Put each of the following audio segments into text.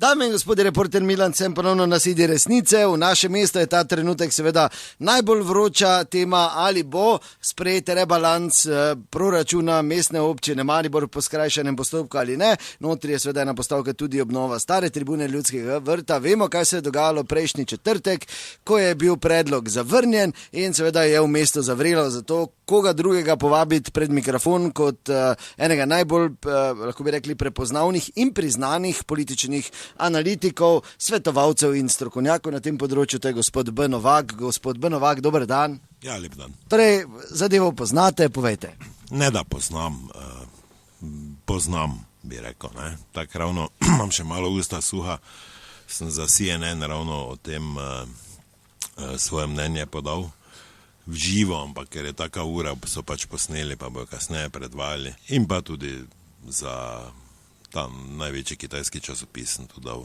Dame in gospodje, reporter Milan sem ponovno na sedi resnice. V našem mestu je ta trenutek seveda najbolj vroča tema, ali bo sprejet rebalans proračuna mestne občine Maribor po skrajšanem postopku ali ne. Notri je seveda ena postavka tudi obnova stare tribune Ljudskega vrta. Vemo, kaj se je dogajalo prejšnji četrtek, ko je bil predlog zavrnjen in seveda je v mestu zavrelo, zato koga drugega povabiti pred mikrofon kot enega najbolj, lahko bi rekli, prepoznavnih in priznanih političnih analitikov, svetovalcev in strokovnjakov na tem področju, to je gospod B. Novak. Gospod B. Novak, dober dan. Ja, lep dan. Torej, zadevo poznate, povejte. Ne da poznam, bi rekel, ne. Tak ravno, imam še malo usta suha, sem za CNN ravno o tem svoje mnenje podal v živo, ampak ker je taka ura, so pač posneli, pa bojo kasneje predvajali. In pa tudi za tam največji kitajski časopis sem tu dal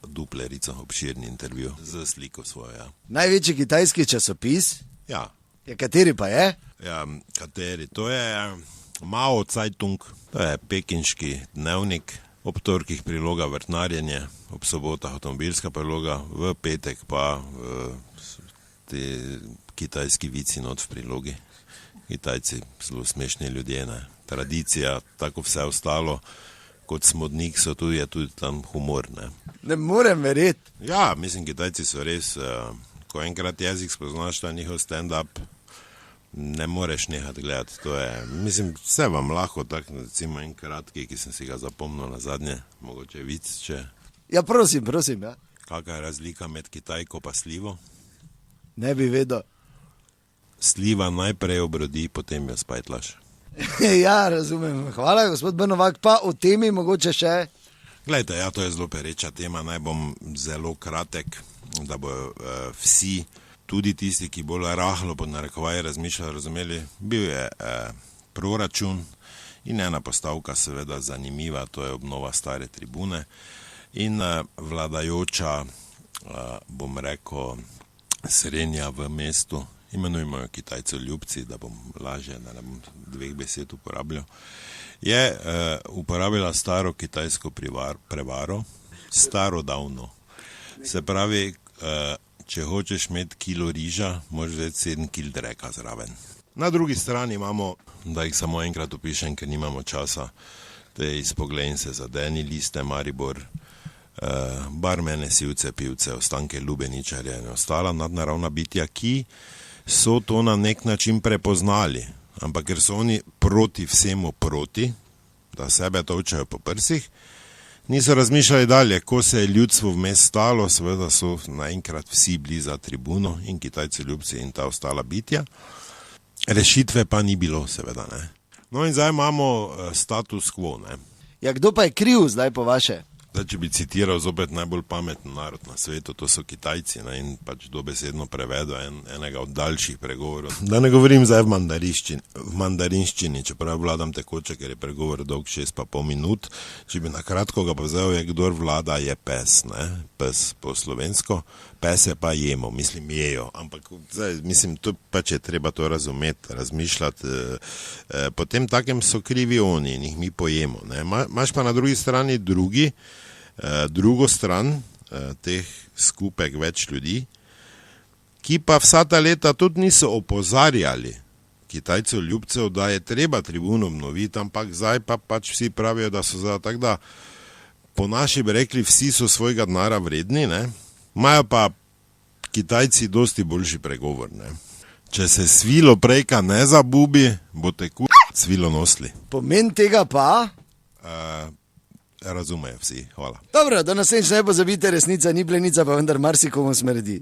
duplerico, obširni intervju z sliko svojo, ja. Največji kitajski časopis? Ja. Ja, kateri pa je? Ja, kateri? To je Mao Zeitung, to je pekinški dnevnik, ob torkih priloga vrtnarjenje, ob sobotah avtomobilska priloga, v petek pa te kitajski vici not v prilogi. Kitajci, zelo smešni ljudje, ne. Tradicija, tako vse ostalo, kot smodnik so tudi, je tudi tam humor, ne. Ne morem verjeti. Ja, mislim, Kitajci so res, ko enkrat jezik spoznaš, ta njihov stand-up, ne moreš nehati gledati. To je, mislim, vse vam lahko, tak, recimo en kratki, ki sem si ga zapomnil na zadnje, mogoče vic, če... Ja, prosim, ja. Kakva je razlika med Kitajko pa slivo? Ne bi vedel. Sliva najprej obrodi, potem jo spajtlaš. Ja, razumem. Hvala, gospod B. Novak. Pa o temi mogoče še? Glejte, ja, to je zelo pereča tema, naj bom zelo kratek, da bojo vsi, tudi tisti, ki bolj rahlo pod narekovaji razmišljajo, razumeli. Bil je proračun in ena postavka seveda zanimiva, to je obnova stare tribune in vladajoča, bom rekel, srednja v mestu, imenujemo jo Kitajcev ljubci, da bom lažje, da ne bom dveh besed uporabljal, je uporabila staro kitajsko prevaro, starodavno. Se pravi, če hočeš imeti kilo riža, moraš vzeti 7 kil dreka zraven. Na drugi strani imamo, da jih samo enkrat opišem, ker nimamo časa, te izpoglejnice za Deni liste, Maribor, barmene, sivce, pivce, ostanke lubeničarja in ostala nadnaravna bitja, ki so to na nek način prepoznali, ampak ker so oni proti vsemu proti, da sebe točajo po prsih, niso razmišljali dalje, ko se je ljudstvo vmes stalo, seveda so naenkrat vsi bili za tribuno in Kitajci ljubci in ta ostala bitja. Rešitve pa ni bilo, seveda, ne. No in zdaj imamo status quo, ne. Ja, kdo pa je kriv zdaj po vaše? Zdaj, če bi citiral zopet najbolj pameten narod na svetu, to so Kitajci, ne, in pač dobesedno prevedo enega od daljših pregovorov. Da ne govorim zdaj v mandarinščini, čeprav vladam tekoče, ker je pregovor dolg 6,5 minut. Če bi na kratko ga povzel, je kdor vlada je pes, ne, pes po slovensko, pese pa jemo, mislim jejo, ampak zdaj, mislim, to pač je treba to razumeti, razmišljati, potem takem so krivi oni in jih mi pojemo, ne. Imaš pa na drugi strani drugo stran teh skupek več ljudi, ki pa vsa ta leta tudi niso opozarjali Kitajcev ljubcev, da je treba tribuno obnoviti, ampak zdaj pa pač vsi pravijo, da so zdaj tak, da po naši bi rekli, vsi so svojega denarja vredni, ne, imajo pa Kitajci dosti boljši pregovor, ne. Če se svilo prejka ne zabubi, boste svilo nosili. Pomen tega pa? Razumejo vsi, hvala. Dobro, do naslednjič ne pozabite, resnica ni plenica, pa vendar marsikomu smrdi.